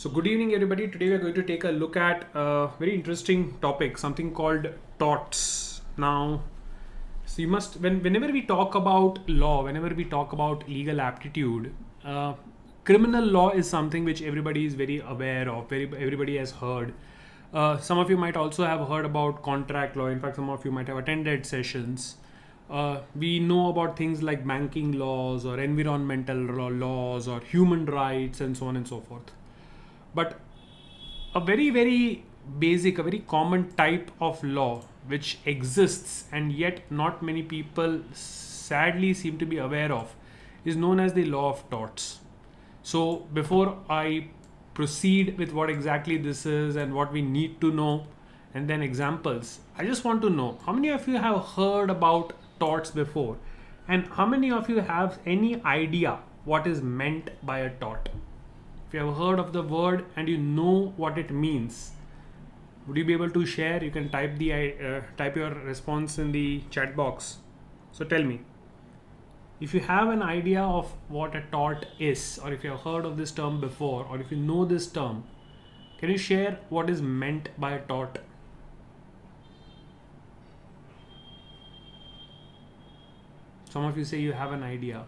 So good evening everybody. Today we are going to take a look at a very interesting topic, something called torts. Now, so you must, whenever we talk about law, whenever we talk about legal aptitude, criminal law is something which everybody is very aware of, everybody has heard. Some of you might also have heard about contract law. In fact, some of you might have attended sessions. We know about things like banking laws or environmental laws or human rights and so on and so forth. But a very basic, a very common type of law which exists and yet not many people sadly seem to be aware of is known as the law of torts. So before I proceed with what exactly this is and what we need to know and then examples, I just want to know how many of you have heard about torts before and how many of you have any idea what is meant by a tort. If you have heard of the word and you know what it means, would you be able to share? You can type your response in the chat box. So tell me, if you have an idea of what a tort is, or if you have heard of this term before, or if you know this term, can you share what is meant by a tort? Some of you say you have an idea.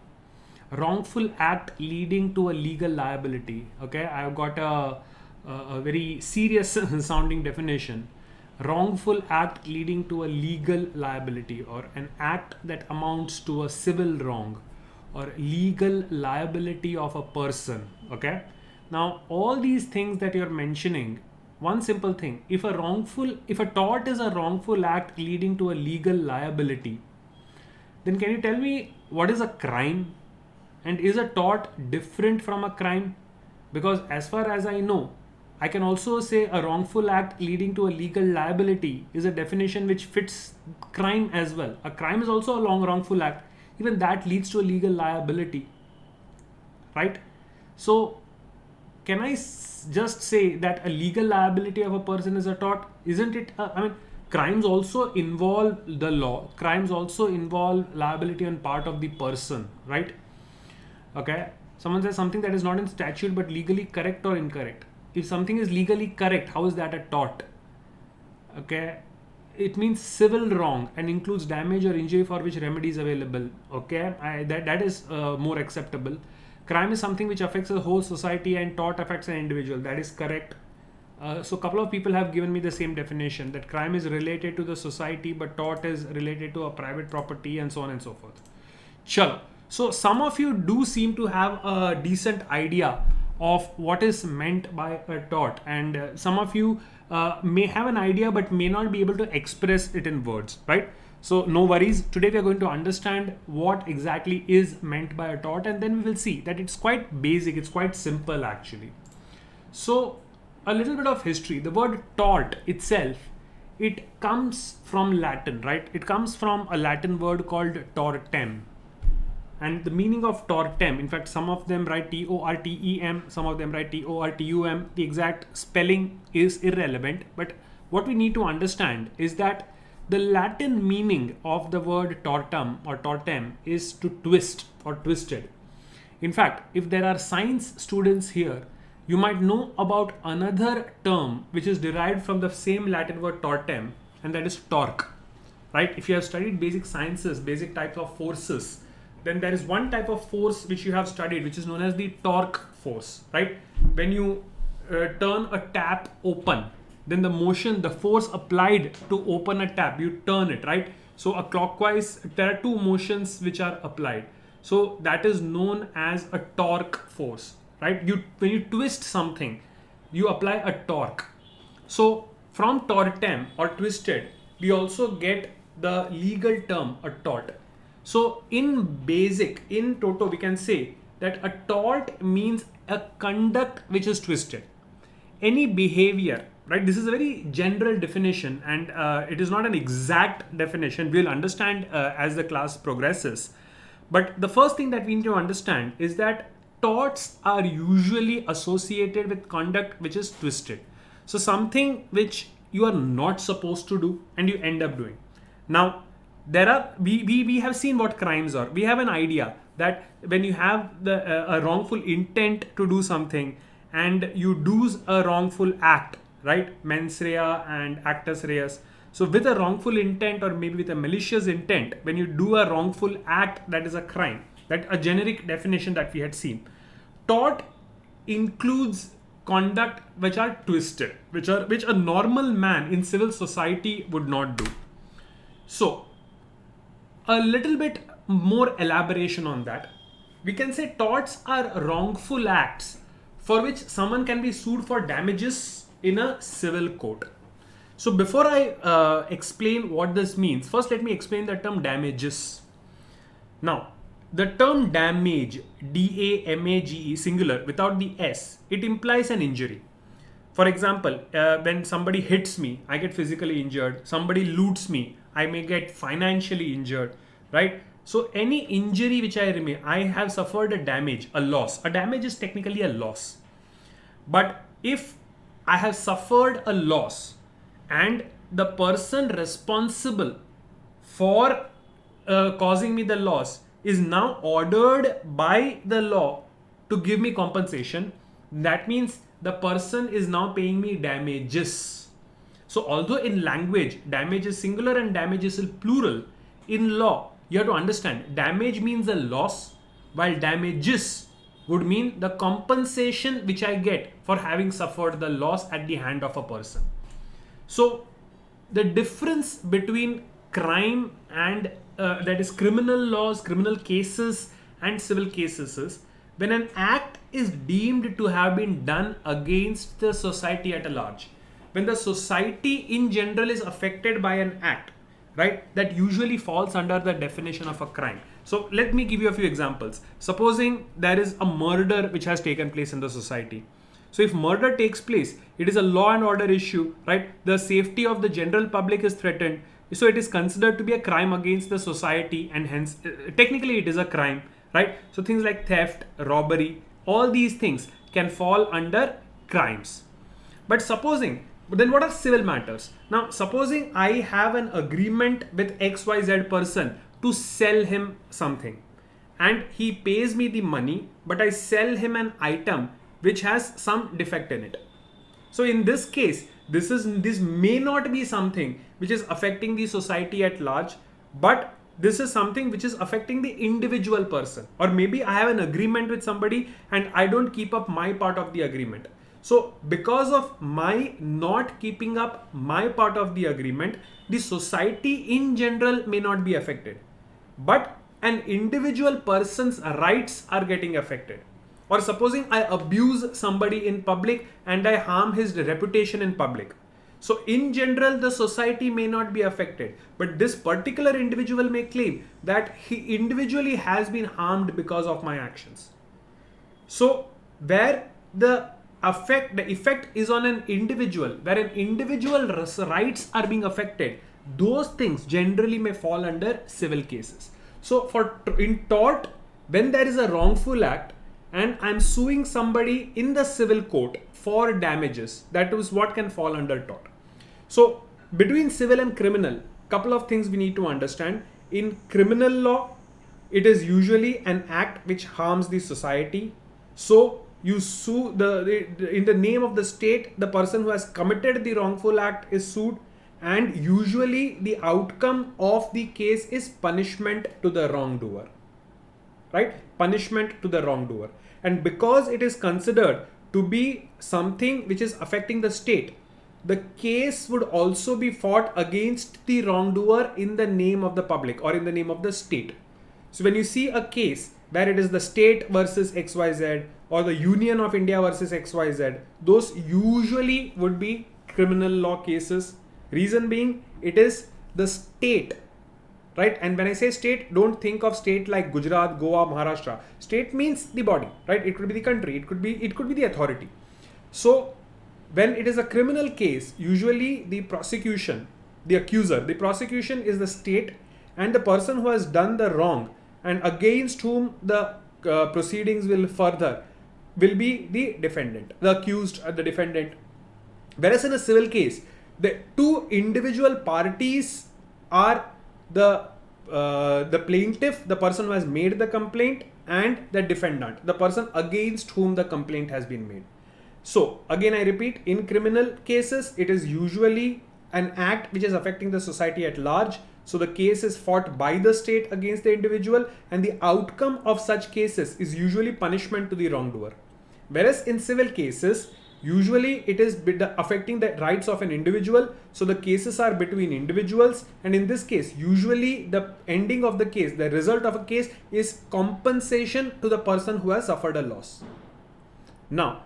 Wrongful act leading to a legal liability. Okay, I've got a very serious sounding definition. Wrongful act leading to a legal liability, or an act that amounts to a civil wrong or legal liability of a person. Okay, now all these things that you're mentioning, one simple thing, if a tort is a wrongful act leading to a legal liability, then can you tell me what is a crime? And is a tort different from a crime? Because as far as I know, I can also say a wrongful act leading to a legal liability is a definition which fits crime as well. A crime is also a wrongful act. Even that leads to a legal liability, right? So can I just say that a legal liability of a person is a tort? Isn't it? Crimes also involve the law. Crimes also involve liability on part of the person, right? Okay, someone says something that is not in statute but legally correct or incorrect. If something is legally correct, how is that a tort? Okay, it means civil wrong and includes damage or injury for which remedy is available. Okay, that is more acceptable. Crime is something which affects the whole society and tort affects an individual. That is correct. So a couple of people have given me the same definition, that crime is related to the society but tort is related to a private property and so on and so forth. Chalo. So some of you do seem to have a decent idea of what is meant by a tort, and some of you may have an idea but may not be able to express it in words, right? So no worries. Today we are going to understand what exactly is meant by a tort, and then we will see that it's quite basic, it's quite simple actually. So a little bit of history. The word tort itself, it comes from Latin, right? It comes from a Latin word called tortem. And the meaning of tortem, in fact, some of them write Tortem, some of them write Tortum. The exact spelling is irrelevant. But what we need to understand is that the Latin meaning of the word tortum or tortem is to twist or twisted. In fact, if there are science students here, you might know about another term which is derived from the same Latin word tortem, and that is torque, right? If you have studied basic sciences, basic types of forces, then there is one type of force which you have studied, which is known as the torque force, right? When you turn a tap open, then the force applied to open a tap, you turn it, right? So a clockwise, there are two motions which are applied. So that is known as a torque force, right? When you twist something, you apply a torque. So from tortem or twisted, we also get the legal term a tort. So in toto, we can say that a tort means a conduct which is twisted. Any behavior, right? This is a very general definition, and it is not an exact definition. We'll understand as the class progresses. But the first thing that we need to understand is that torts are usually associated with conduct which is twisted. So something which you are not supposed to do and you end up doing. Now, we have seen what crimes are. We have an idea that when you have a wrongful intent to do something and you do a wrongful act, right? Mens rea and actus reus. So with a wrongful intent or maybe with a malicious intent, when you do a wrongful act, that is a crime. That a generic definition that we had seen. Tort includes conduct which are twisted, which a normal man in civil society would not do. So a little bit more elaboration on that. We can say torts are wrongful acts for which someone can be sued for damages in a civil court. So before I explain what this means, first let me explain the term damages. Now, the term damage, D-A-M-A-G-E, singular, without the S, it implies an injury. For example, when somebody hits me, I get physically injured. Somebody loots me, I may get financially injured, right? So any injury which I have suffered a damage, a loss. A damage is technically a loss. But if I have suffered a loss and the person responsible for causing me the loss is now ordered by the law to give me compensation, that means the person is now paying me damages. So although in language damage is singular and damage is plural, in law you have to understand damage means a loss, while damages would mean the compensation which I get for having suffered the loss at the hand of a person. So the difference between crime and that is criminal laws, criminal cases and civil cases is when an act is deemed to have been done against the society at large. When the society in general is affected by an act, right, that usually falls under the definition of a crime. So let me give you a few examples. Supposing there is a murder which has taken place in the society. So if murder takes place, it is a law and order issue, right? The safety of the general public is threatened. So it is considered to be a crime against the society, and hence technically it is a crime, right? So things like theft, robbery, all these things can fall under crimes. But then what are civil matters? Now, supposing I have an agreement with XYZ person to sell him something and he pays me the money, but I sell him an item which has some defect in it. So in this case, this may not be something which is affecting the society at large, but this is something which is affecting the individual person. Or maybe I have an agreement with somebody and I don't keep up my part of the agreement. So because of my not keeping up my part of the agreement, the society in general may not be affected, but an individual person's rights are getting affected. Or supposing I abuse somebody in public and I harm his reputation in public. So in general, the society may not be affected, but this particular individual may claim that he individually has been harmed because of my actions. So where the effect is on an individual, where an individual rights are being affected, those things generally may fall under civil cases. So in tort, when there is a wrongful act and I'm suing somebody in the civil court for damages, that is what can fall under tort. So between civil and criminal, couple of things we need to understand. In criminal law, it is usually an act which harms the society. So you sue in the name of the state, the person who has committed the wrongful act is sued, and usually the outcome of the case is punishment to the wrongdoer, right? Punishment to the wrongdoer. And because it is considered to be something which is affecting the state, the case would also be fought against the wrongdoer in the name of the public or in the name of the state. So when you see a case where it is the state versus XYZ or the Union of India versus XYZ, those usually would be criminal law cases. Reason being, it is the state, right? And when I say state, don't think of state like Gujarat, Goa, Maharashtra. State means the body, right? It could be the country, it could be the authority. So when it is a criminal case, usually the prosecution, the accuser, the prosecution is the state, and the person who has done the wrong and against whom the proceedings will further will be the defendant, the accused, the defendant. Whereas in a civil case, the two individual parties are the plaintiff, the person who has made the complaint, and the defendant, the person against whom the complaint has been made. So again, I repeat, in criminal cases, it is usually an act which is affecting the society at large. So the case is fought by the state against the individual, and the outcome of such cases is usually punishment to the wrongdoer. Whereas in civil cases, usually it is affecting the rights of an individual. So the cases are between individuals, and in this case, usually the ending of the case, the result of a case is compensation to the person who has suffered a loss. Now,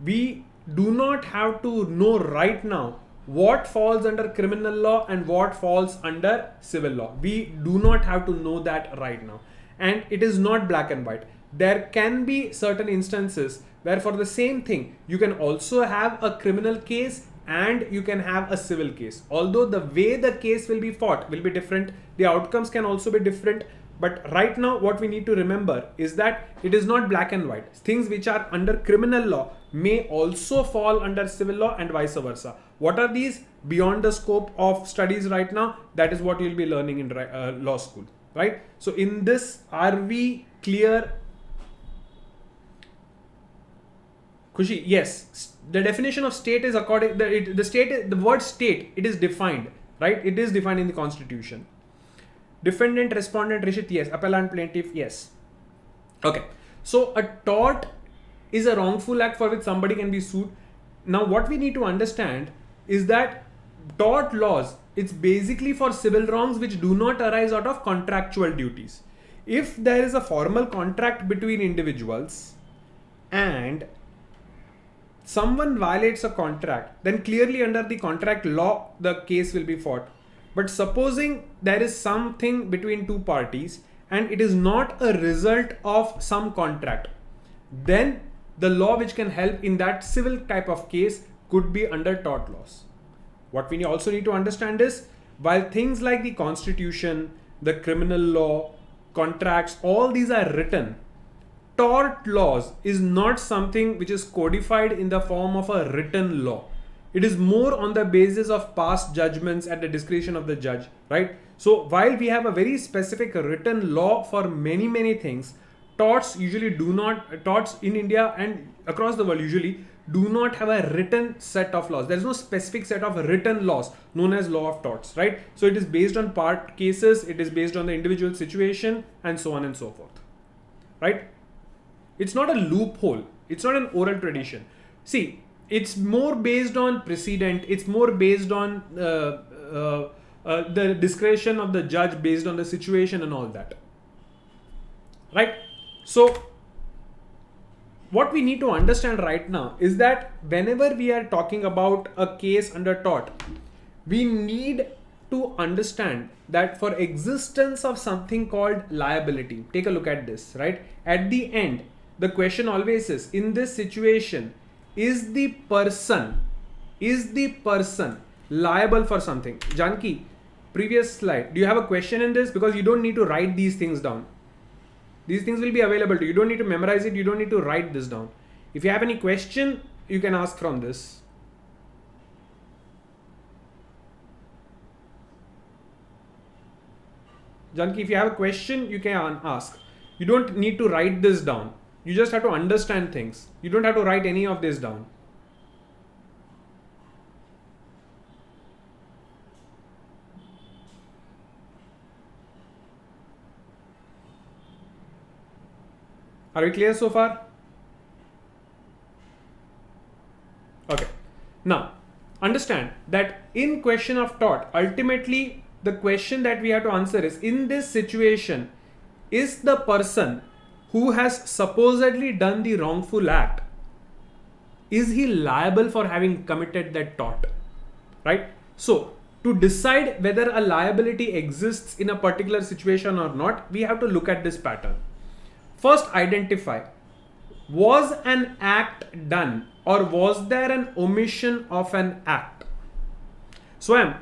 we do not have to know right now what falls under criminal law and what falls under civil law. We do not have to know that right now. And it is not black and white. There can be certain instances where for the same thing, you can also have a criminal case and you can have a civil case. Although the way the case will be fought will be different, the outcomes can also be different. But right now, what we need to remember is that it is not black and white. Things which are under criminal law may also fall under civil law and vice versa. What are these? Beyond the scope of studies right now, that is what you'll be learning in law school, right? So in this, are we clear? Khushi, yes. The definition of state is according, the word state, it is defined, right? It is defined in the constitution. Defendant, respondent, Rishit, yes. Appellant, plaintiff, yes. Okay. So a tort is a wrongful act for which somebody can be sued. Now what we need to understand is that tort laws, it's basically for civil wrongs which do not arise out of contractual duties. If there is a formal contract between individuals and someone violates a contract, then clearly under the contract law, the case will be fought. But supposing there is something between two parties and it is not a result of some contract, then the law which can help in that civil type of case could be under tort laws. What we also need to understand is, while things like the constitution, the criminal law, contracts, all these are written, tort laws is not something which is codified in the form of a written law. It is more on the basis of past judgments at the discretion of the judge, right? So while we have a very specific written law for many things, torts usually do not, torts in India and across the world usually do not have a written set of laws. There is no specific set of written laws known as law of torts, right? So it is based on part cases, it is based on the individual situation, and so on and so forth, right? It's not a loophole. It's not an oral tradition. See, it's more based on precedent. It's more based on the discretion of the judge based on the situation and all that. Right? So, what we need to understand right now is that whenever we are talking about a case under tort, we need to understand that for existence of something called liability, take a look at this, right? At the end, the question always is, in this situation, is the person liable for something? Janki, previous slide, do you have a question in this? Because you don't need to write these things down. These things will be available to you. You don't need to memorize it. You don't need to write this down. If you have any question, you can ask from this. Janki, if you have a question, you can ask. You don't need to write this down. You just have to understand things. You don't have to write any of this down. Are we clear so far? Okay. Now, understand that in question of tort, ultimately the question that we have to answer is, in this situation, is the person who has supposedly done the wrongful act, is he liable for having committed that tort, right? So to decide whether a liability exists in a particular situation or not, we have to look at this pattern. First, identify, was an act done or was there an omission of an act? So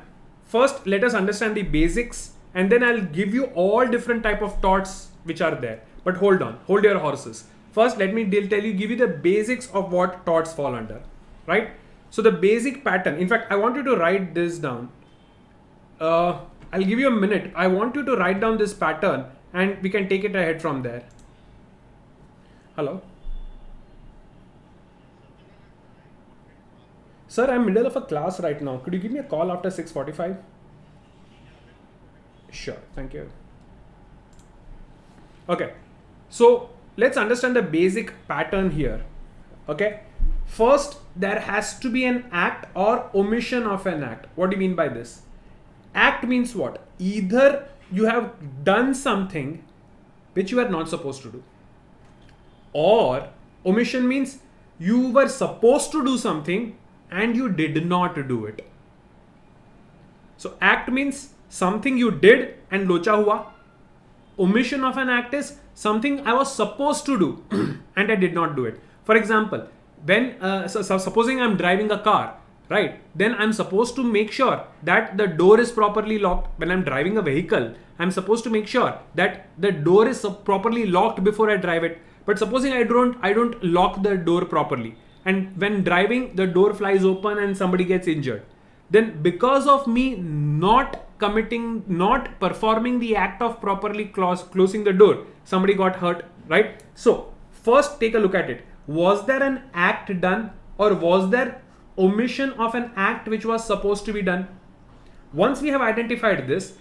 first let us understand the basics and then I'll give you all different type of torts which are there. But hold on, hold your horses. First, let me give you the basics of what torts fall under, right? So the basic pattern, in fact, I want you to write this down. I'll give you a minute. I want you to write down this pattern and we can take it ahead from there. Hello? Sir, I'm middle of a class right now. Could you give me a call after 6:45? Sure, thank you. Okay, so let's understand the basic pattern here. Okay, first there has to be an act or omission of an act. What do you mean by this? Act means what? Either you have done something which you are not supposed to do, or omission means you were supposed to do something and you did not do it. So act means something you did and locha hua. Omission of an act is something I was supposed to do and I did not do it. For example, when supposing I'm driving a car, right? Then I'm supposed to make sure that the door is properly locked. When I'm driving a vehicle, I'm supposed to make sure that the door is properly locked before I drive it. But supposing I don't lock the door properly, and when driving the door flies open and somebody gets injured, then because of me not performing the act of properly closing the door, somebody got hurt, right? So first take a look at it. Was there an act done, or was there omission of an act which was supposed to be done? Once we have identified this,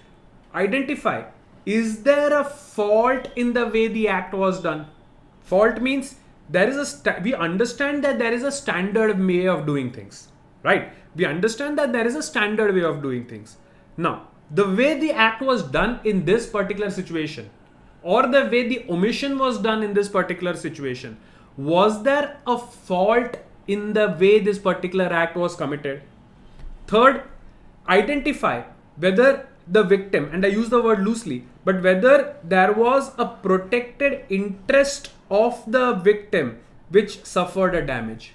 identify, is there a fault in the way the act was done? Fault means there is we understand that there is a standard way of doing things, right? We understand that there is a standard way of doing things. Now, the way the act was done in this particular situation, or the way the omission was done in this particular situation, was there a fault in the way this particular act was committed? Third, identify whether the victim, and I use the word loosely, but whether there was a protected interest of the victim which suffered a damage,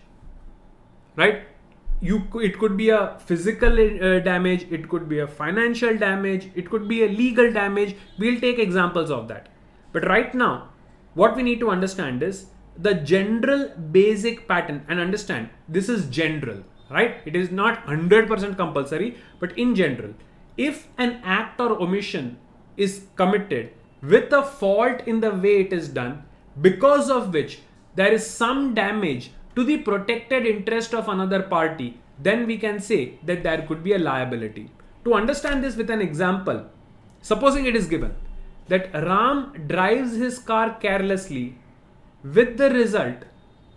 right? It could be a physical damage, it could be a financial damage, it could be a legal damage. We'll take examples of that. But right now, what we need to understand is the general basic pattern, and understand this is general, right? It is not 100% compulsory, but in general, if an act or omission is committed with a fault in the way it is done, because of which there is some damage to the protected interest of another party, then we can say that there could be a liability. To understand this with an example, supposing it is given that Ram drives his car carelessly with the result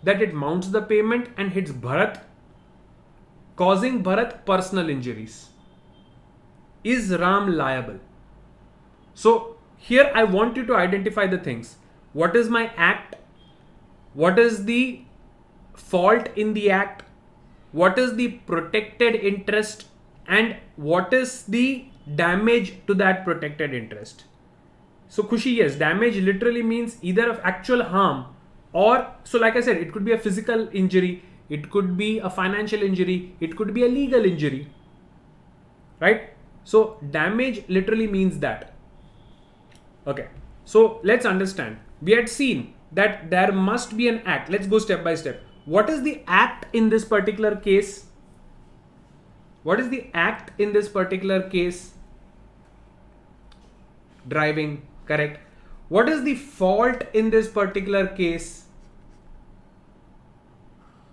that it mounts the pavement and hits Bharat, causing Bharat personal injuries. Is Ram liable? So here I want you to identify the things. What is my act? What is the fault in the act? What is the protected interest? And what is the damage to that protected interest? So Khushi, yes, damage literally means either of actual harm, or, so like I said, it could be a physical injury, it could be a financial injury, it could be a legal injury, right? So damage literally means that. Okay, so let's understand. We had seen that there must be an act. Let's go step by step. What is the act in this particular case? What is the act in this particular case? Driving, correct. What is the fault in this particular case?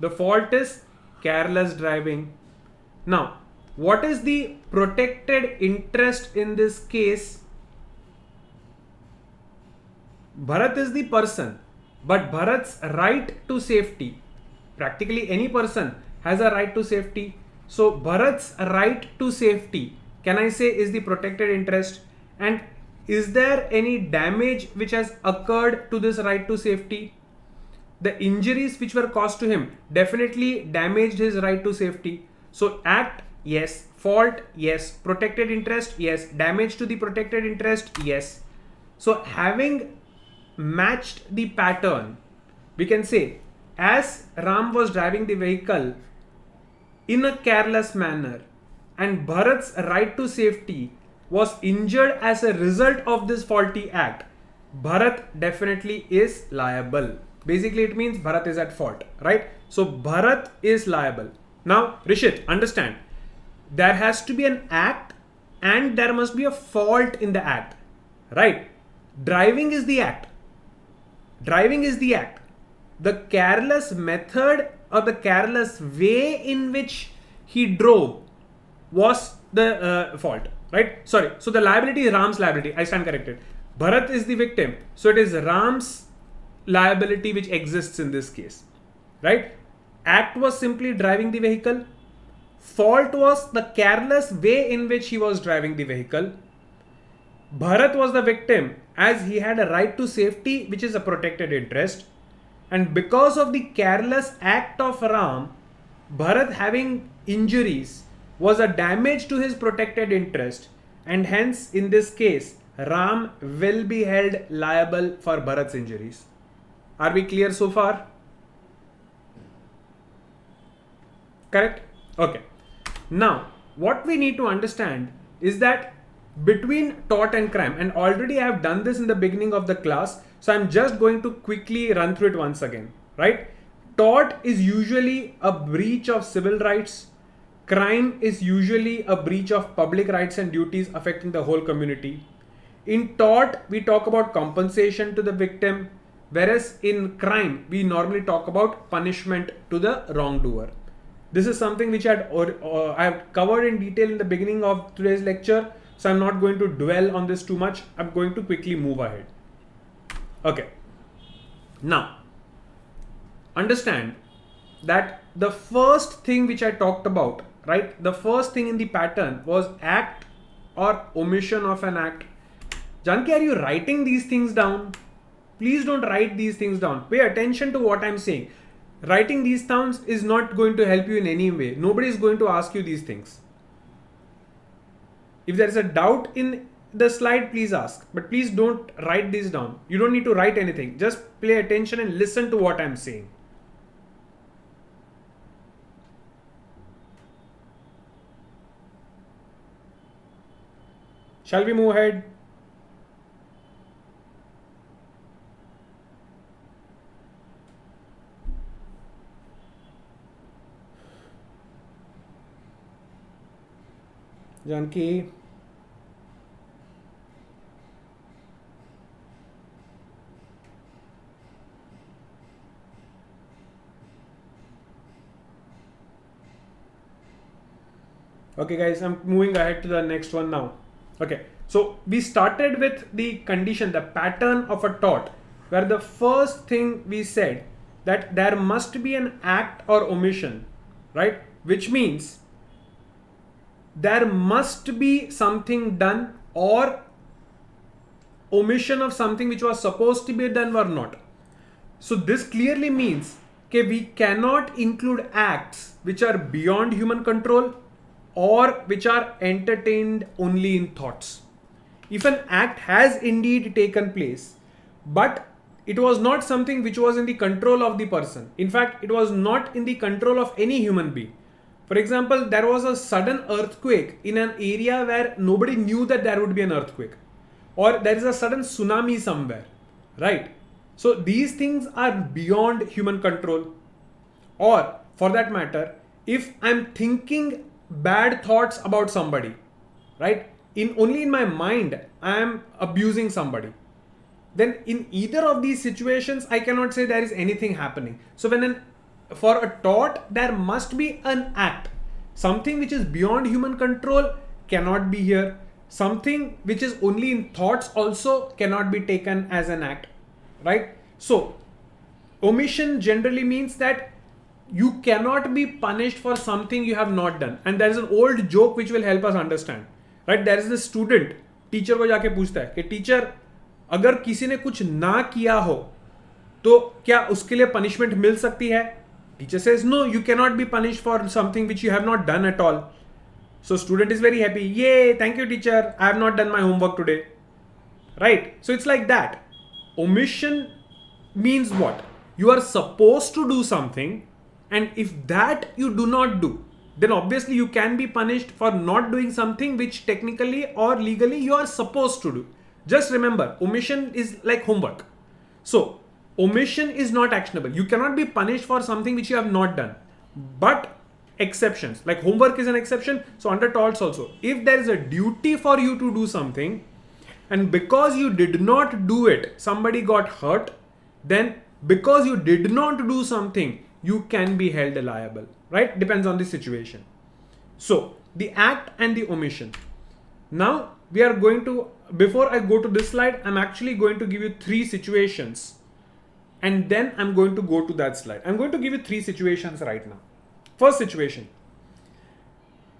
The fault is careless driving. Now, what is the protected interest in this case? Bharat is the person, but Bharat's right to safety. Practically any person has a right to safety. So Bharat's right to safety, can I say, is the protected interest? And is there any damage which has occurred to this right to safety? The injuries which were caused to him definitely damaged his right to safety. So act, yes. Fault, yes. Protected interest, yes. Damage to the protected interest, yes. So having matched the pattern, we can say, as Ram was driving the vehicle in a careless manner and Bharat's right to safety was injured as a result of this faulty act, Bharat definitely is liable. Basically, it means Bharat is at fault, right? So Bharat is liable. Now, Rishit, understand, there has to be an act and there must be a fault in the act, right? Driving is the act. Driving is the act. The careless method or the careless way in which he drove was the fault, right? Sorry. So the liability is Ram's liability. I stand corrected. Bharat is the victim. So it is Ram's liability which exists in this case, right? Act was simply driving the vehicle. Fault was the careless way in which he was driving the vehicle. Bharat was the victim as he had a right to safety, which is a protected interest. And because of the careless act of Ram, Bharat having injuries was a damage to his protected interest. And hence, in this case, Ram will be held liable for Bharat's injuries. Are we clear so far? Correct? Okay. Now, what we need to understand is that between tort and crime, and already I have done this in the beginning of the class, so I'm just going to quickly run through it once again, right? Tort is usually a breach of civil rights. Crime is usually a breach of public rights and duties affecting the whole community. In tort, we talk about compensation to the victim, whereas in crime, we normally talk about punishment to the wrongdoer. This is something which I have covered in detail in the beginning of today's lecture, so I'm not going to dwell on this too much. I'm going to quickly move ahead. Okay. Now, understand that the first thing which I talked about, right? The first thing in the pattern was act or omission of an act. Janki, are you writing these things down? Please don't write these things down. Pay attention to what I'm saying. Writing these down is not going to help you in any way. Nobody is going to ask you these things. If there is a doubt in the slide, please ask. But please don't write these down. You don't need to write anything. Just pay attention and listen to what I'm saying. Shall we move ahead? Janki. Okay guys, I'm moving ahead to the next one now. Okay, so we started with the condition, the pattern of a tort, where the first thing we said that there must be an act or omission, right? Which means there must be something done or omission of something which was supposed to be done or not. So this clearly means that we cannot include acts which are beyond human control or which are entertained only in thoughts. If an act has indeed taken place, but it was not something which was in the control of the person. In fact, it was not in the control of any human being. For example, there was a sudden earthquake in an area where nobody knew that there would be an earthquake, or there is a sudden tsunami somewhere, right? So these things are beyond human control. Or for that matter, if I'm thinking bad thoughts about somebody, right? Only in my mind, I am abusing somebody. Then in either of these situations, I cannot say there is anything happening. So for a tort, there must be an act. Something which is beyond human control cannot be here. Something which is only in thoughts also cannot be taken as an act, right? So omission generally means that you cannot be punished for something you have not done. And there is an old joke which will help us understand, right? There is this student, teacher को जाके पूछता है कि teacher अगर किसी ने कुछ ना किया हो तो क्या उसके लिए punishment मिल सकती है? Teacher says no, you cannot be punished for something which you have not done at all. So student is very happy. Yay, thank you teacher, I have not done my homework today. Right? So it's like that. Omission means what? You are supposed to do something, and if that you do not do, then obviously you can be punished for not doing something which technically or legally you are supposed to do. Just remember, omission is like homework. So omission is not actionable. You cannot be punished for something which you have not done. But exceptions, like homework is an exception. So under torts also, if there is a duty for you to do something, and because you did not do it, somebody got hurt, then because you did not do something, you can be held liable, right? Depends on the situation. So the act and the omission. Now we are going to, before I go to this slide, I'm actually going to give you 3 situations and then I'm going to go to that slide. I'm going to give you 3 situations right now. First situation.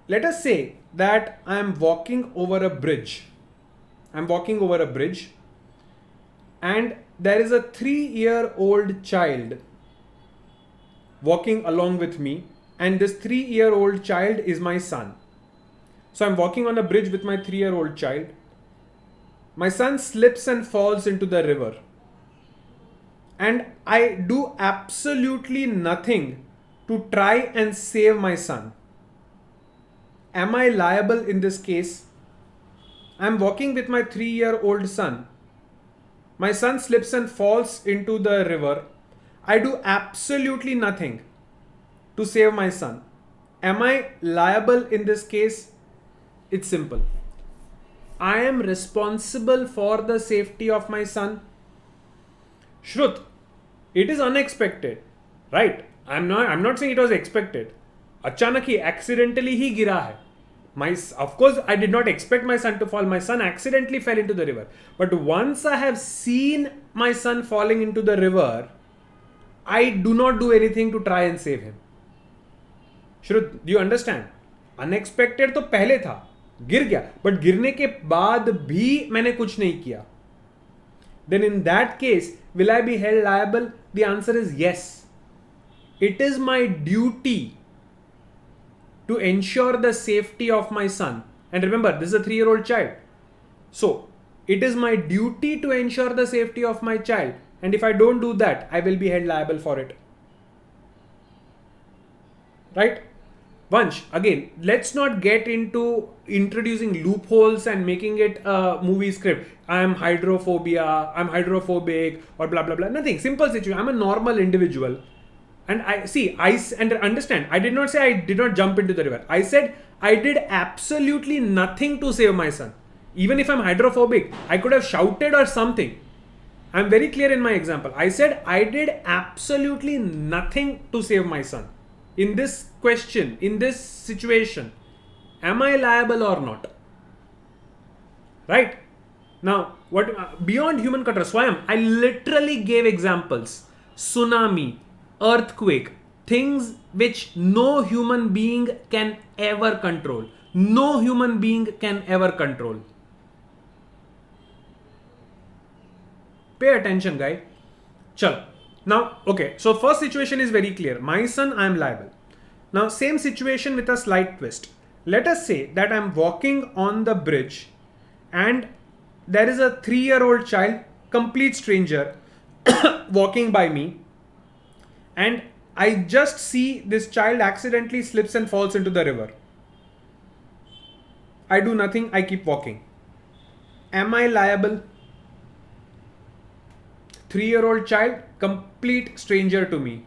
Let us say that I am walking over a bridge. I'm walking over a bridge and there is a 3-year-old child walking along with me, and this 3-year-old child is my son. So I'm walking on a bridge with my 3-year-old child. My son slips and falls into the river. And I do absolutely nothing to try and save my son. Am I liable in this case? I'm walking with my 3-year-old son. My son slips and falls into the river. I do absolutely nothing to save my son. Am I liable in this case? It's simple. I am responsible for the safety of my son. Shrut, it is unexpected, right? I'm not saying it was expected. अचानक ही accidentally ही गिरा है. Of course, I did not expect my son to fall. My son accidentally fell into the river. But once I have seen my son falling into the river, I do not do anything to try and save him. Shrut, do you understand? Unexpected तो पहले था, गिर गया, but गिरने के बाद भी मैंने कुछ नहीं किया. Then in that case, will I be held liable? The answer is yes. It is my duty to ensure the safety of my son. And remember, this is a 3-year-old child. So it is my duty to ensure the safety of my child. And if I don't do that, I will be held liable for it. Right? Vansh, again, let's not get into introducing loopholes and making it a movie script. I'm hydrophobic, or blah, blah, blah. Nothing. Simple situation. I'm a normal individual. And understand, I did not say I did not jump into the river. I said I did absolutely nothing to save my son. Even if I'm hydrophobic, I could have shouted or something. I'm very clear in my example. I said I did absolutely nothing to save my son. In this question, in this situation, am I liable or not? Right? Now, what beyond human catastrophe? Swayam, I literally gave examples. Tsunami, earthquake, things which no human being can ever control. No human being can ever control. Pay attention, guy. Chal. Now, okay, so first situation is very clear. My son, I am liable. Now, same situation with a slight twist. Let us say that I am walking on the bridge and there is a 3-year-old child, complete stranger, walking by me, and I just see this child accidentally slips and falls into the river. I do nothing, I keep walking. Am I liable? 3-year-old child, complete stranger to me.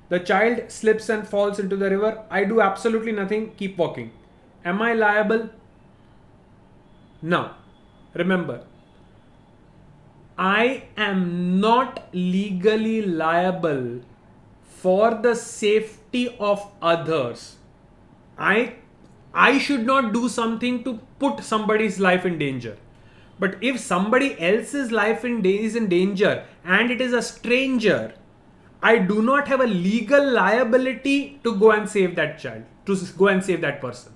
The child slips and falls into the river. I do absolutely nothing, keep walking. Am I liable? Now, remember, I am not legally liable for the safety of others. I should not do something to put somebody's life in danger. But if somebody else's life is in danger and it is a stranger, I do not have a legal liability to go and save that child, to go and save that person.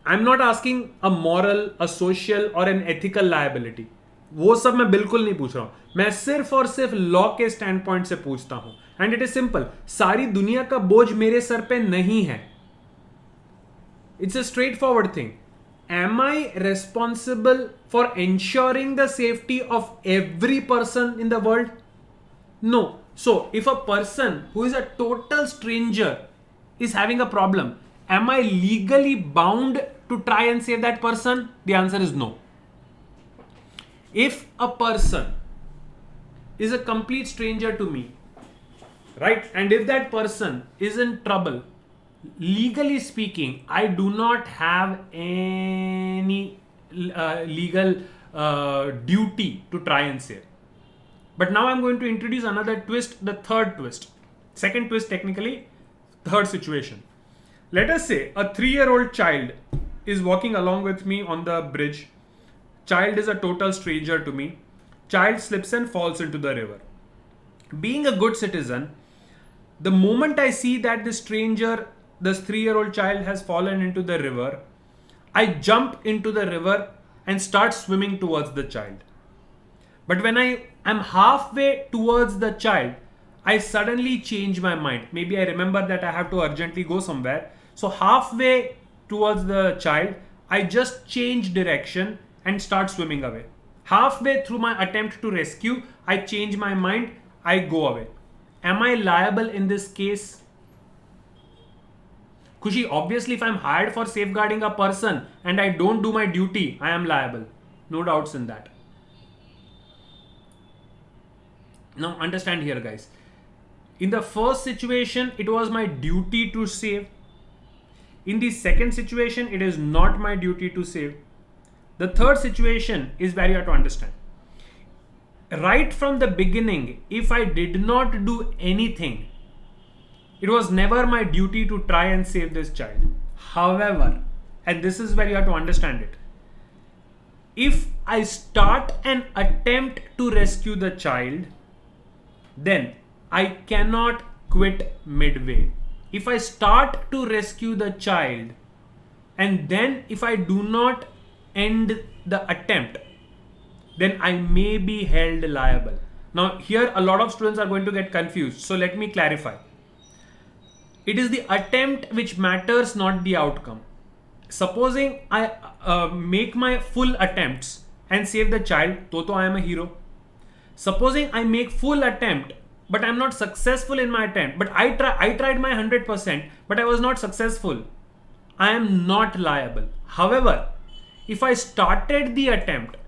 I'm not asking a moral, a social or an ethical liability. वो सब मैं बिल्कुल नहीं पूछ रहा हूं. मैं सिर्फ और सिर्फ लॉ के स्टैंड पॉइंट से पूछता हूं. And it is simple. सारी दुनिया का बोझ मेरे सर पे नहीं है. It's a straightforward thing. Am I responsible for ensuring the safety of every person in the world? No. So, if a person who is a total stranger is having a problem, am I legally bound to try and save that person? The answer is no. If a person is a complete stranger to me, right, and if that person is in trouble, legally speaking, I do not have any legal duty to try and save. But now I'm going to introduce another twist, the third twist. Second twist technically, Third situation. Let us say a 3-year-old child is walking along with me on the bridge. Child is a total stranger to me. Child slips and falls into the river. Being a good citizen, the moment I see that this 3-year-old child has fallen into the river, I jump into the river and start swimming towards the child. But when I am halfway towards the child, I suddenly change my mind. Maybe I remember that I have to urgently go somewhere. So halfway towards the child, I just change direction and start swimming away. Halfway through my attempt to rescue, I change my mind, I go away. Am I liable in this case? Khushi, obviously if I'm hired for safeguarding a person and I don't do my duty, I am liable. No doubts in that. Now understand here, guys. In the first situation, it was my duty to save. In the second situation, it is not my duty to save. The third situation is where you have to understand. Right from the beginning, if I did not do anything, it was never my duty to try and save this child. However, and this is where you have to understand it, if I start an attempt to rescue the child, then I cannot quit midway. If I start to rescue the child and then if I do not end the attempt, then I may be held liable. Now here a lot of students are going to get confused. So let me clarify. It is the attempt which matters, not the outcome. Supposing I make my full attempts and save the child, तो I am a hero. Supposing I make full attempt but I'm not successful in my attempt, but I tried my 100%, but I was not successful, I am not liable. However, if I started the attempt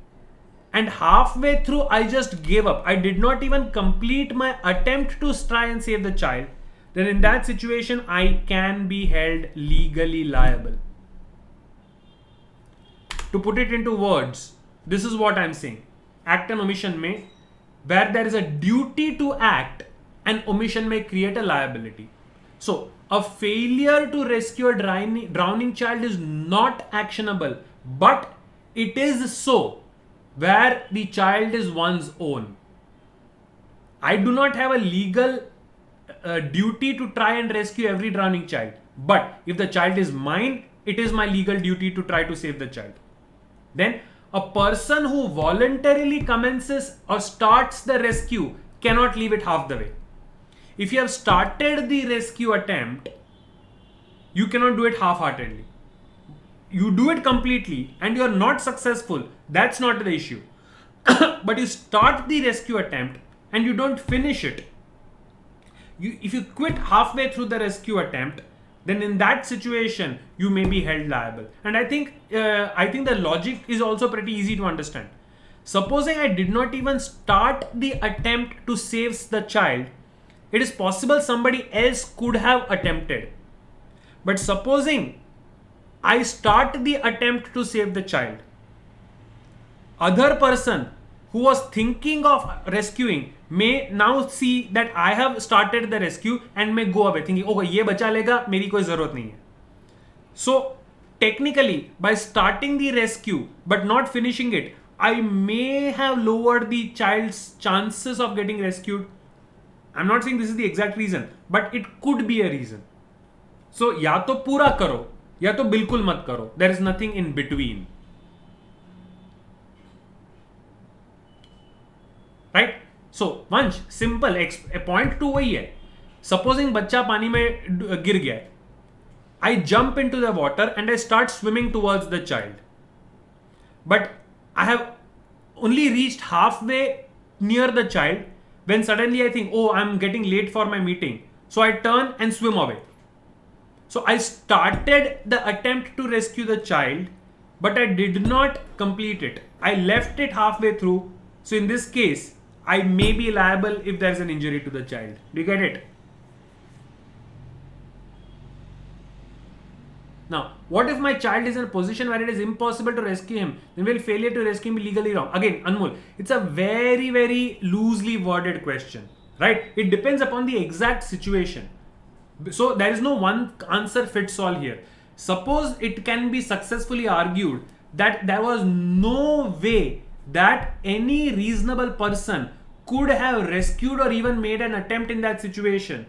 and halfway through I just gave up, I did not even complete my attempt to try and save the child, then in that situation I can be held legally liable. To put it into words, this is what I'm saying. Act and omission may, where there is a duty to act, an omission may create a liability. So a failure to rescue a drowning child is not actionable, but it is so where the child is one's own. I do not have a legal duty to try and rescue every drowning child, but if the child is mine, it is my legal duty to try to save the child. Then a person who voluntarily commences or starts the rescue cannot leave it half the way. If you have started the rescue attempt, you cannot do it half-heartedly. You do it completely and you are not successful, that's not the issue. But you start the rescue attempt and you don't finish it. If you quit halfway through the rescue attempt, then in that situation you may be held liable. And I think the logic is also pretty easy to understand. Supposing I did not even start the attempt to save the child, it is possible somebody else could have attempted. But supposing I start the attempt to save the child, other person who was thinking of rescuing may now see that I have started the rescue and may go away thinking, okay, ये बचा लेगा, मेरी कोई जरूरत नहीं है. So technically, by starting the rescue but not finishing it, I may have lowered the child's chances of getting rescued. I'm not saying this is the exact reason, but it could be a reason. So या तो पूरा करो या तो बिल्कुल मत करो. There is nothing in between. Right? So Vansh, simple. Point 2 वही है. Supposing बच्चा पानी में गिर गया है, I jump into the water and I start swimming towards the child. But I have only reached halfway near the child when suddenly I think, oh, I'm getting late for my meeting. So I turn and swim away. So I started the attempt to rescue the child, but I did not complete it. I left it halfway through. So in this case, I may be liable if there's an injury to the child. Do you get it? Now, what if my child is in a position where it is impossible to rescue him? Then will failure to rescue him be legally wrong? Again, Anmol, it's a very, very loosely worded question, right? It depends upon the exact situation. So there is no one answer fits all here. Suppose it can be successfully argued that there was no way that any reasonable person could have rescued or even made an attempt in that situation,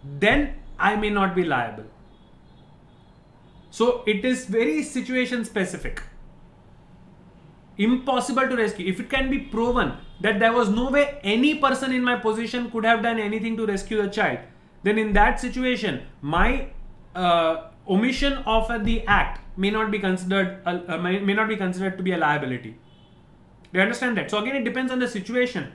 then I may not be liable. So it is very situation specific. Impossible to rescue. If it can be proven that there was no way any person in my position could have done anything to rescue the child, then in that situation, my omission of the act may not be considered to be a liability. Do you understand that? So again, it depends on the situation.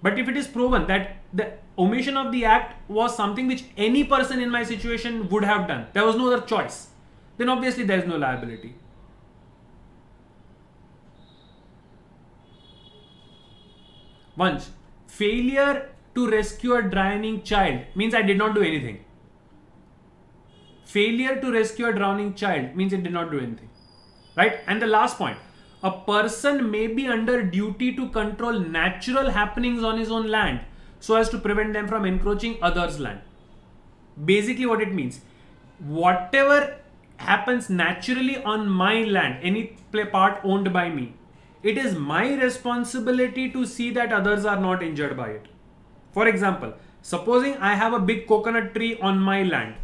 But if it is proven that the omission of the act was something which any person in my situation would have done, there was no other choice, then obviously there is no liability. Once, failure to rescue a drowning child means I did not do anything. Failure to rescue a drowning child means it did not do anything. Right? And the last point, a person may be under duty to control natural happenings on his own land so as to prevent them from encroaching others' land. Basically what it means, whatever happens naturally on my land, any part owned by me, it is my responsibility to see that others are not injured by it. For example, supposing I have a big coconut tree on my land,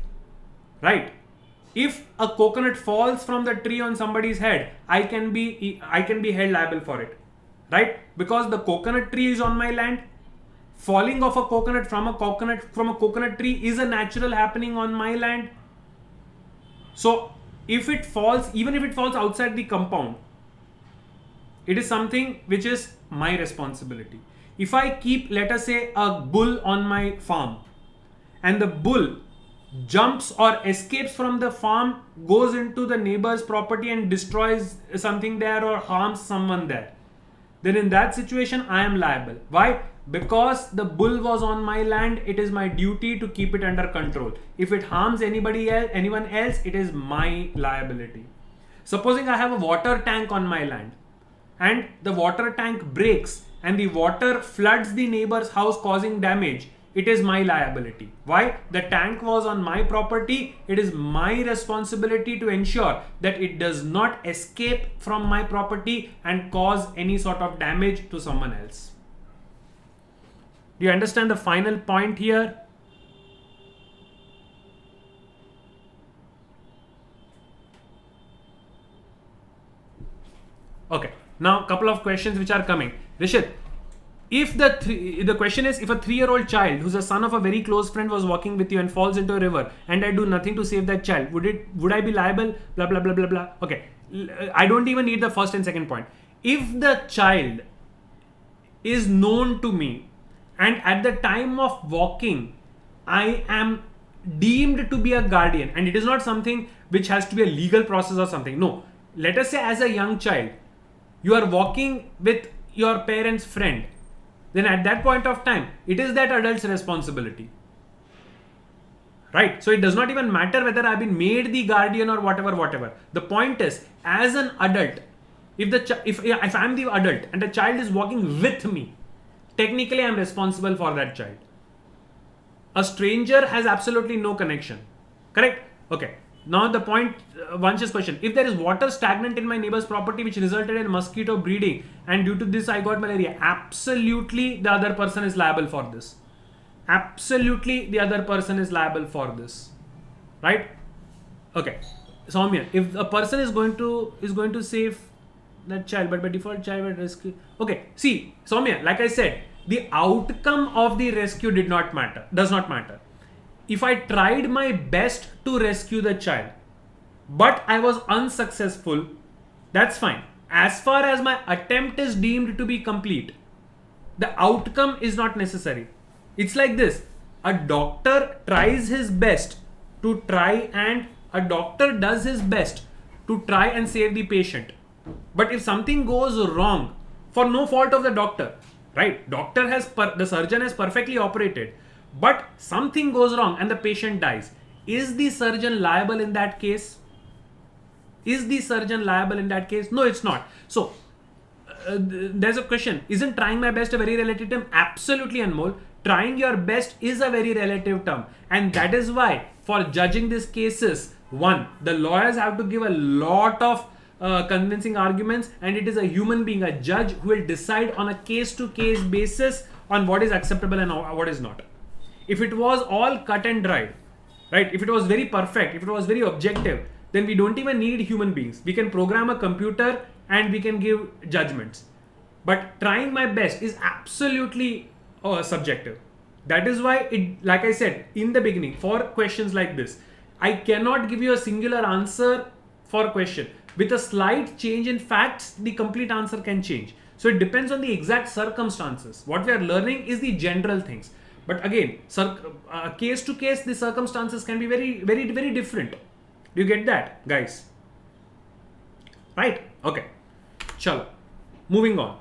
right? If a coconut falls from the tree on somebody's head, I can be held liable for it, right? Because the coconut tree is on my land. Falling of a coconut from a coconut tree is a natural happening on my land. So if it falls, even if it falls outside the compound, it is something which is my responsibility. If I keep, let us say, a bull on my farm, and the bull jumps or escapes from the farm, goes into the neighbor's property and destroys something there or harms someone there, then in that situation I am liable. Why? Because the bull was on my land, it is my duty to keep it under control. If it harms anyone else, it is my liability. Supposing I have a water tank on my land, and the water tank breaks and the water floods the neighbor's house causing damage, it is my liability. Why? The tank was on my property. It is my responsibility to ensure that it does not escape from my property and cause any sort of damage to someone else. Do you understand the final point here? Okay. Now, a couple of questions which are coming. Rishit, if the question is, if a 3-year-old child who's a son of a very close friend was walking with you and falls into a river and I do nothing to save that child, would I be liable? Blah, blah, blah, blah, blah. Okay. I don't even need the first and second point. If the child is known to me and at the time of walking, I am deemed to be a guardian, and it is not something which has to be a legal process or something. No. Let us say as a young child, you are walking with your parent's friend, then at that point of time, it is that adult's responsibility. Right? So it does not even matter whether I've been made the guardian or whatever. The point is, as an adult, if I'm the adult and the child is walking with me, technically I'm responsible for that child. A stranger has absolutely no connection. Correct? Okay. Now the point, Vansh's question, if there is water stagnant in my neighbor's property which resulted in mosquito breeding and due to this I got malaria, absolutely the other person is liable for this. Absolutely the other person is liable for this. Right? Okay. Soumya, if a person is going to save that child, but by default child will rescue. Okay, see, Soumya, like I said, the outcome of the rescue does not matter. If I tried my best to rescue the child, but I was unsuccessful, that's fine. As far as my attempt is deemed to be complete, the outcome is not necessary. It's like this. A doctor tries his best to try and save the patient. But if something goes wrong for no fault of the doctor, right? The surgeon has perfectly operated, but something goes wrong and the patient dies. Is the surgeon liable in that case? No, it's not. So, there's a question. Isn't trying my best a very relative term? Absolutely, Anmol. trying your best is a very relative term, and that is why for judging these cases, one, the lawyers have to give a lot of convincing arguments, and it is a human being, a judge, who will decide on a case-to-case basis on what is acceptable and what is not. If it was all cut and dried, right? If it was very perfect, if it was very objective, then we don't even need human beings. We can program a computer and we can give judgments. But trying my best is absolutely subjective. That is why it, like I said in the beginning, for questions like this, I cannot give you a singular answer for a question. With a slight change in facts, the complete answer can change. So it depends on the exact circumstances. What we are learning is the general things. But again, case to case, the circumstances can be very, very, very different. Do you get that, guys? Right? Okay. Chalo. Moving on.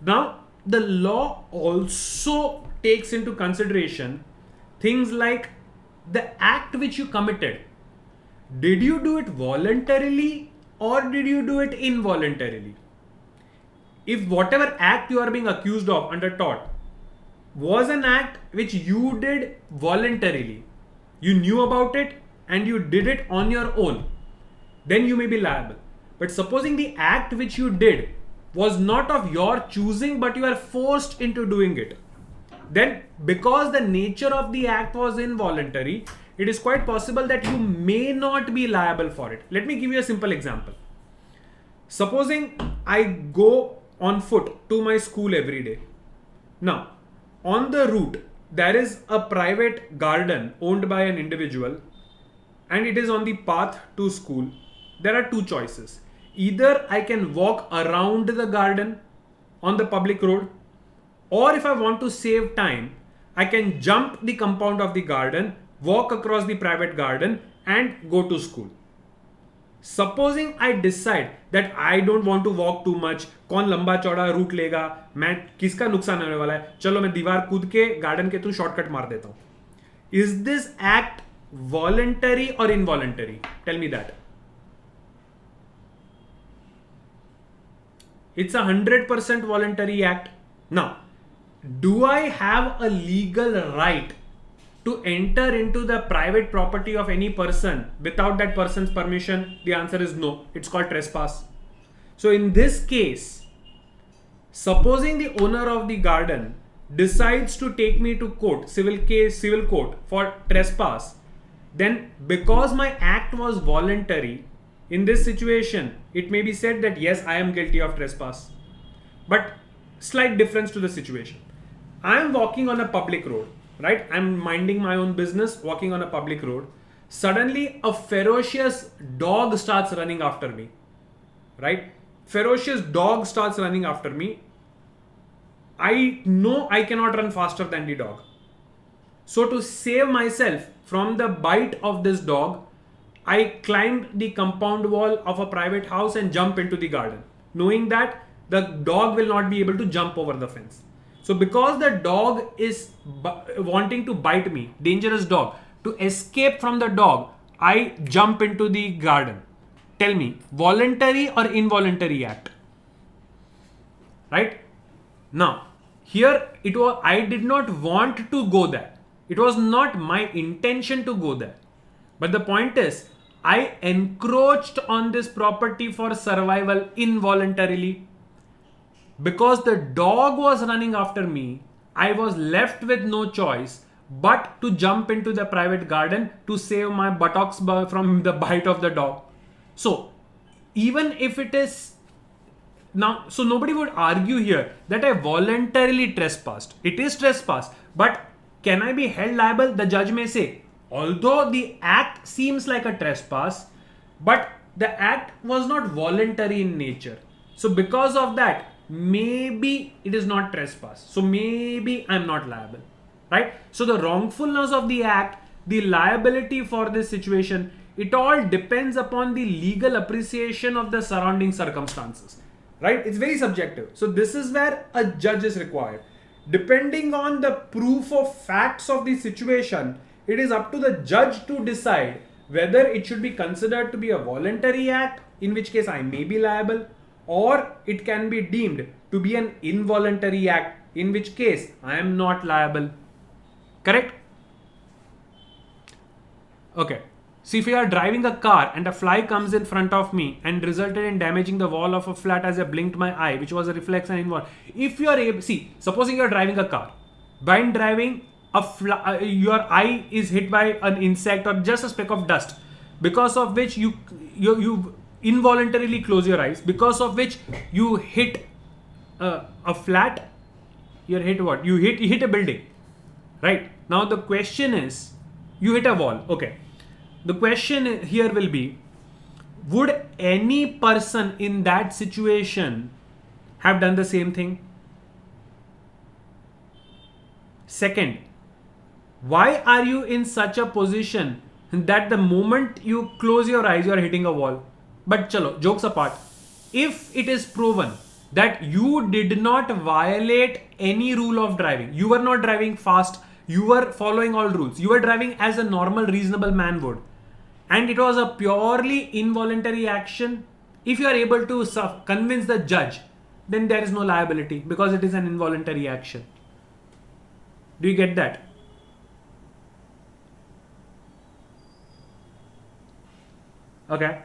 Now, the law also takes into consideration things like the act which you committed. Did you do it voluntarily or did you do it involuntarily? If whatever act you are being accused of under tort was an act which you did voluntarily, you knew about it and you did it on your own, then you may be liable. But supposing the act which you did was not of your choosing, but you are forced into doing it, then because the nature of the act was involuntary, it is quite possible that you may not be liable for it. Let me give you a simple example. Supposing I go on foot to my school every day. Now, on the route, there is a private garden owned by an individual and it is on the path to school. There are two choices. Either I can walk around the garden on the public road, or if I want to save time, I can jump the compound of the garden, walk across the private garden and go to school. Supposing I decide that I don't want to walk too much, कौन लंबा चौड़ा root लेगा, मैं किसका नुकसान होने वाला है, चलो मैं दीवार कूद के गार्डन के थ्रू शॉर्टकट मार देता हूं. Is this act voluntary or involuntary? Tell me that. It's a 100% voluntary act. Now, do I have a legal right to enter into the private property of any person without that person's permission? The answer is no. It's called trespass. So in this case, supposing the owner of the garden decides to take me to court, civil court for trespass, then because my act was voluntary, in this situation, it may be said that yes, I am guilty of trespass. But slight difference to the situation. I am walking on a public road, right? I'm minding my own business, walking on a public road. Suddenly, a ferocious dog starts running after me, right? Ferocious dog starts running after me. I know I cannot run faster than the dog. So to save myself from the bite of this dog, I climbed the compound wall of a private house and jump into the garden, knowing that the dog will not be able to jump over the fence. So because the dog is wanting to bite me, dangerous dog, to escape from the dog, I jump into the garden. Tell me, voluntary or involuntary act? Right? Now, here it was, I did not want to go there. It was not my intention to go there. But the point is, I encroached on this property for survival involuntarily. Because the dog was running after me, I was left with no choice but to jump into the private garden to save my buttocks from the bite of the dog. So, even if it is now, so nobody would argue here that I voluntarily trespassed. It is trespass, but can I be held liable? The judge may say, although the act seems like a trespass, but the act was not voluntary in nature. So because of that, maybe it is not trespass. So maybe I'm not liable, right? So the wrongfulness of the act, the liability for this situation, it all depends upon the legal appreciation of the surrounding circumstances, right? It's very subjective. So this is where a judge is required. Depending on the proof of facts of the situation, it is up to the judge to decide whether it should be considered to be a voluntary act, in which case I may be liable, or it can be deemed to be an involuntary act, in which case I am not liable. Correct? Okay. So if you are driving a car and a fly comes in front of me and resulted in damaging the wall of a flat as I blinked my eye, which was a reflection involved. If you are able, see, supposing you are driving a car, while driving, your eye is hit by an insect or just a speck of dust, because of which you involuntarily close your eyes, because of which you hit a flat. You hit what? You hit a building, right? Now the question is, you hit a wall. Okay. The question here will be, would any person in that situation have done the same thing? Second, why are you in such a position that the moment you close your eyes, you are hitting a wall? But chalo, jokes apart, if it is proven that you did not violate any rule of driving, you were not driving fast, you were following all rules, you were driving as a normal, reasonable man would, and it was a purely involuntary action, if you are able to convince the judge, then there is no liability because it is an involuntary action. Do you get that? Okay.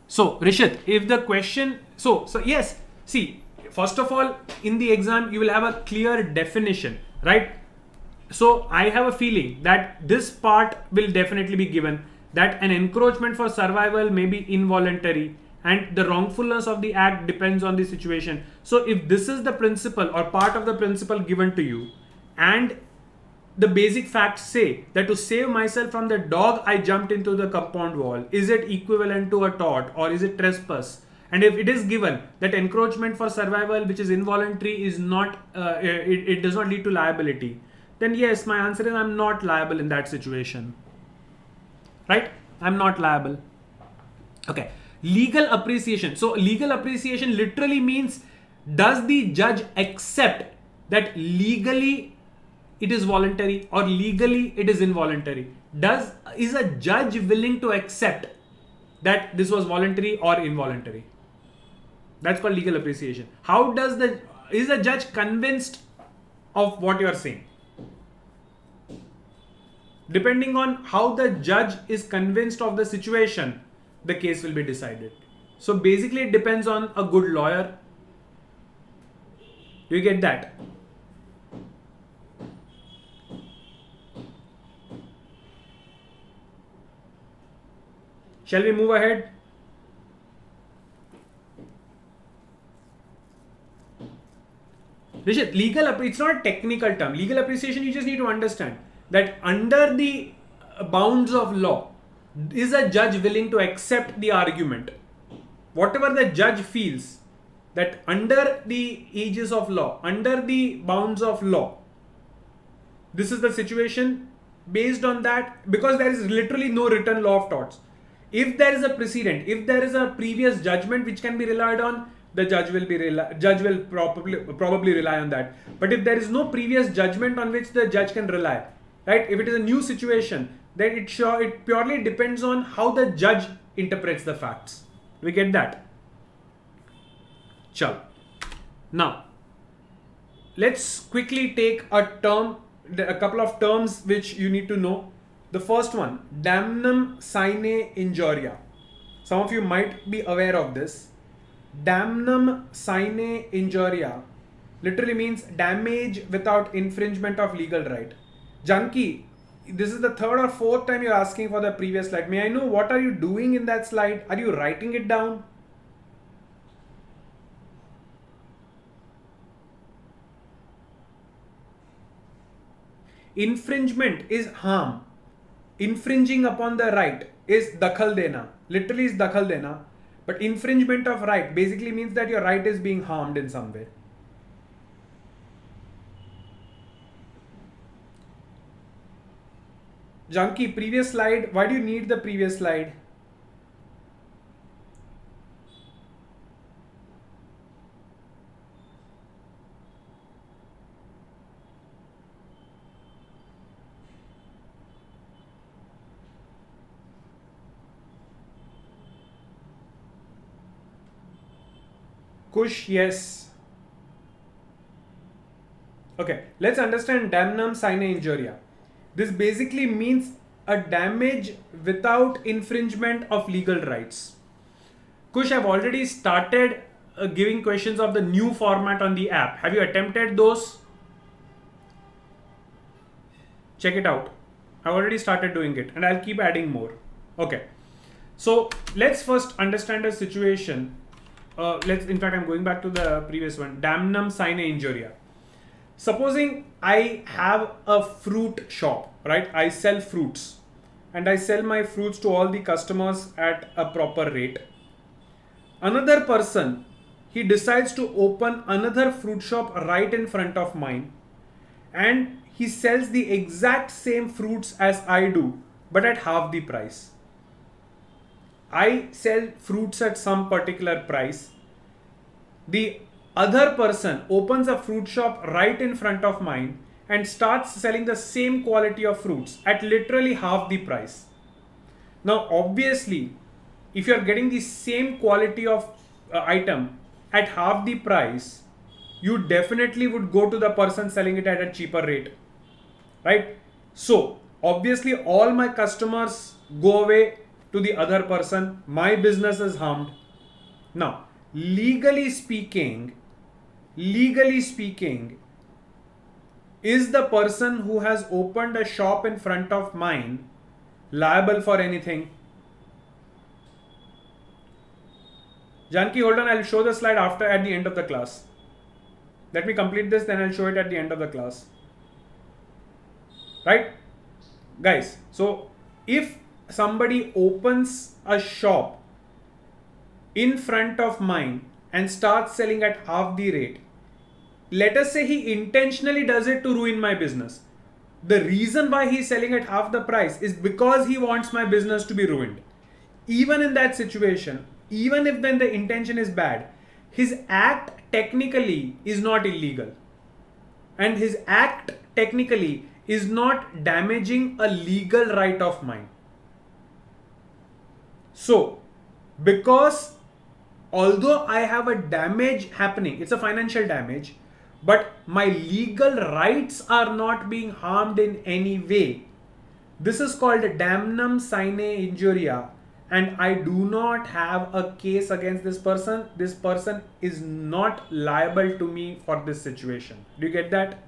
So Rishit, if the question, so yes, see, first of all, in the exam you will have a clear definition, right? So I have a feeling that this part will definitely be given, that an encroachment for survival may be involuntary and the wrongfulness of the act depends on the situation. So if this is the principle or part of the principle given to you, and the basic facts say that to save myself from the dog I jumped into the compound wall, is it equivalent to a tort or is it trespass? And if it is given that encroachment for survival, which is involuntary, is not it does not lead to liability, then yes, my answer is I'm not liable in that situation. Right? I'm not liable. Okay. Legal appreciation. So legal appreciation literally means, does the judge accept that legally it is voluntary or legally it is involuntary? Is a judge willing to accept that this was voluntary or involuntary? That's called legal appreciation. Is the judge convinced of what you are saying? Depending on how the judge is convinced of the situation, the case will be decided. So basically it depends on a good lawyer. You get that? Shall we move ahead? Rishit, it's not a technical term. Legal appreciation, you just need to understand that under the bounds of law, is a judge willing to accept the argument? Whatever the judge feels that under the aegis of law, under the bounds of law, this is the situation. Based on that, because there is literally no written law of torts, if there is a precedent, if there is a previous judgment which can be relied on, the judge will probably rely on that. But if there is no previous judgment on which the judge can rely, right? If it is a new situation, then it purely depends on how the judge interprets the facts. We get that? Chal. Now, let's quickly take a couple of terms which you need to know. The first one, damnum sine injuria. Some of you might be aware of this. Damnum sine injuria literally means damage without infringement of legal right. Junkie, this is the third or fourth time you're asking for the previous slide. May I know what are you doing in that slide? Are you writing it down? Infringement is harm. Infringing upon the right is dakhal dena. Literally is dakhal dena. But infringement of right basically means that your right is being harmed in some way. Junkie, previous slide. Why do you need the previous slide? Kush, yes. Okay, let's understand damnum sine injuria. This basically means a damage without infringement of legal rights. Kush, I've already started giving questions of the new format on the app. Have you attempted those? Check it out. I've already started doing it and I'll keep adding more. Okay. So let's first understand a situation. In fact, I'm going back to the previous one. Damnum sine injuria. Supposing I have a fruit shop, right? I sell fruits and I sell my fruits to all the customers at a proper rate. Another person, he decides to open another fruit shop right in front of mine and he sells the exact same fruits as I do, but at half the price. I sell fruits at some particular price. The other person opens a fruit shop right in front of mine and starts selling the same quality of fruits at literally half the price. Now, obviously, if you're getting the same quality of item at half the price, you definitely would go to the person selling it at a cheaper rate, right? So, obviously, all my customers go away to the other person. My business is harmed. Now, legally speaking, is the person who has opened a shop in front of mine liable for anything? Janki, hold on, I'll show the slide at the end of the class. Let me complete this, then I'll show it at the end of the class. Right? Guys, so if somebody opens a shop in front of mine and starts selling at half the rate, let us say he intentionally does it to ruin my business. The reason why he's selling at half the price is because he wants my business to be ruined. Even in that situation, even if then the intention is bad, his act technically is not illegal. And his act technically is not damaging a legal right of mine. So, because although I have a damage happening, it's a financial damage, but my legal rights are not being harmed in any way. This is called damnum sine injuria, and I do not have a case against this person. This person is not liable to me for this situation. Do you get that?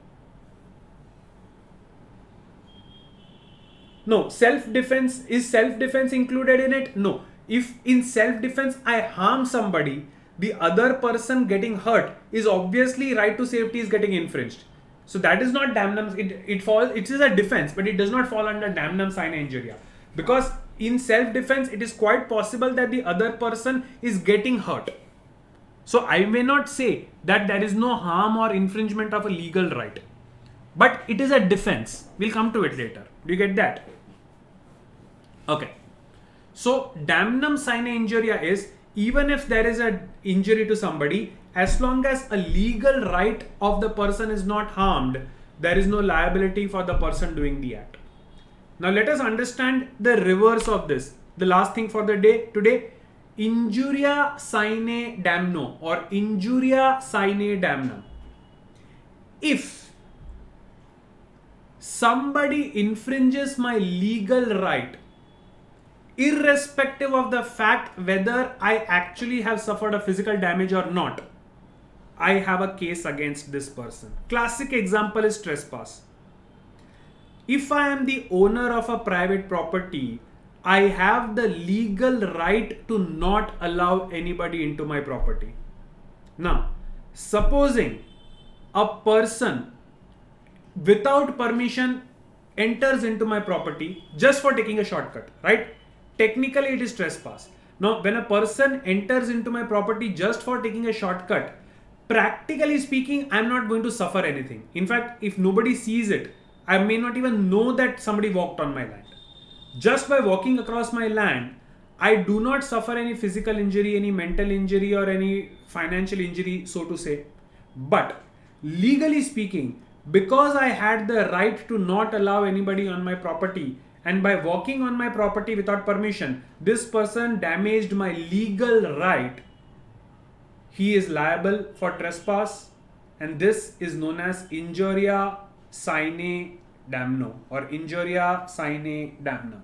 No. Self-defense, is self-defense included in it? No. If in self-defense I harm somebody, the other person getting hurt is obviously right to safety is getting infringed. So that is not damnum. It is a defense, but it does not fall under damnum sine injuria, because in self-defense it is quite possible that the other person is getting hurt. So I may not say that there is no harm or infringement of a legal right, but it is a defense. We'll come to it later. Do you get that? Okay. So damnum sine injuria is, even if there is an injury to somebody, as long as a legal right of the person is not harmed, there is no liability for the person doing the act. Now let us understand the reverse of this. The last thing for the day today, injuria sine damno or injuria sine damnum. If somebody infringes my legal right, irrespective of the fact whether I actually have suffered a physical damage or not, I have a case against this person. Classic example is trespass. If I am the owner of a private property, I have the legal right to not allow anybody into my property. Now, supposing a person without permission enters into my property just for taking a shortcut, right? Technically it is trespass. Now, when a person enters into my property just for taking a shortcut, practically speaking, I'm not going to suffer anything. In fact, if nobody sees it, I may not even know that somebody walked on my land. Just by walking across my land, I do not suffer any physical injury, any mental injury, or any financial injury, so to say. But legally speaking, because I had the right to not allow anybody on my property, and by walking on my property without permission, this person damaged my legal right, he is liable for trespass and this is known as injuria sine damno or injuria sine damno.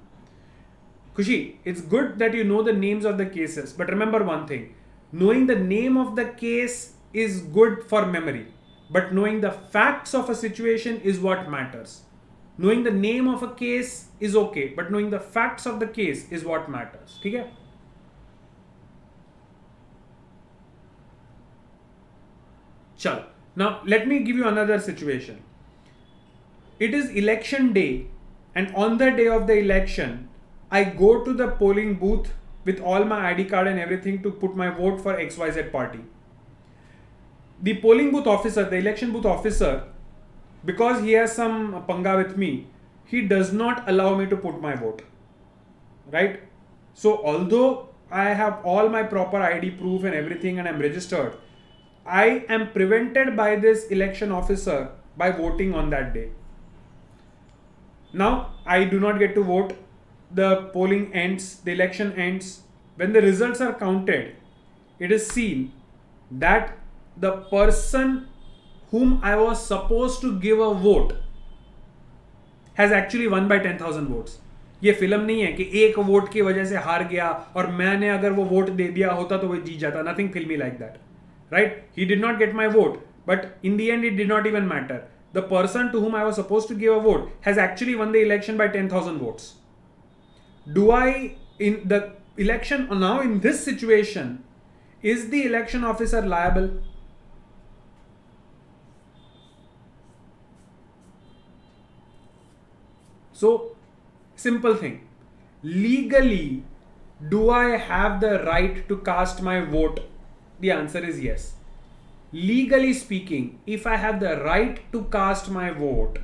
Kushi, it's good that you know the names of the cases, but remember one thing, knowing the name of the case is good for memory, but knowing the facts of a situation is what matters. Knowing the name of a case is okay, but knowing the facts of the case is what matters. Okay? Chalo. Now let me give you another situation. It is election day, and on the day of the election, I go to the polling booth with all my ID card and everything to put my vote for XYZ party. The polling booth officer, the election booth officer, because he has some panga with me, he does not allow me to put my vote. Right? So although I have all my proper ID proof and everything and I'm registered, I am prevented by this election officer by voting on that day. Now I do not get to vote. The polling ends, the election ends. When the results are counted, it is seen that the person whom I was supposed to give a vote has actually won by 10,000 votes. ये film नहीं है कि एक vote की वजह से हार गया और मैंने अगर वो वोट दे दिया होता तो वो जीत जाता. Nothing filmy like that. Right? He did not get my vote, but in the end it did not even matter. The person to whom I was supposed to give a vote has actually won the election by 10,000 votes. Do I, in the election, now in this situation, is the election officer liable? So, simple thing. Legally, do I have the right to cast my vote? The answer is yes. Legally speaking, if I have the right to cast my vote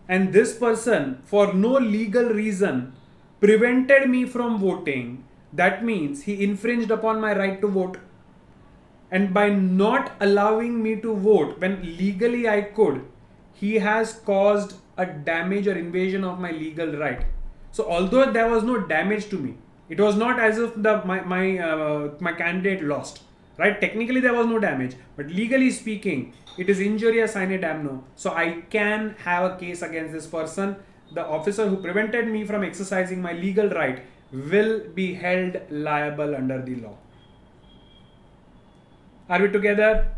and this person for no legal reason prevented me from voting, that means he infringed upon my right to vote. And by not allowing me to vote when legally I could, he has caused a damage or invasion of my legal right. So although there was no damage to me, it was not as if my candidate lost. Right? Technically there was no damage, but legally speaking, it is injuria sine damno. So I can have a case against this person. The officer who prevented me from exercising my legal right will be held liable under the law. Are we together?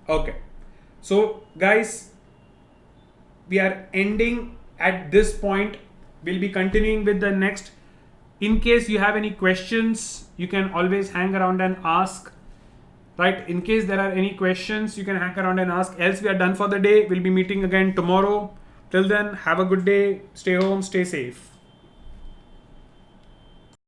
Okay. So guys, we are ending at this point. We'll be continuing with the next. In case you have any questions, you can always hang around and ask. Right? In case there are any questions, you can hang around and ask. Else we are done for the day. We'll be meeting again tomorrow. Till then, have a good day. Stay home, stay safe.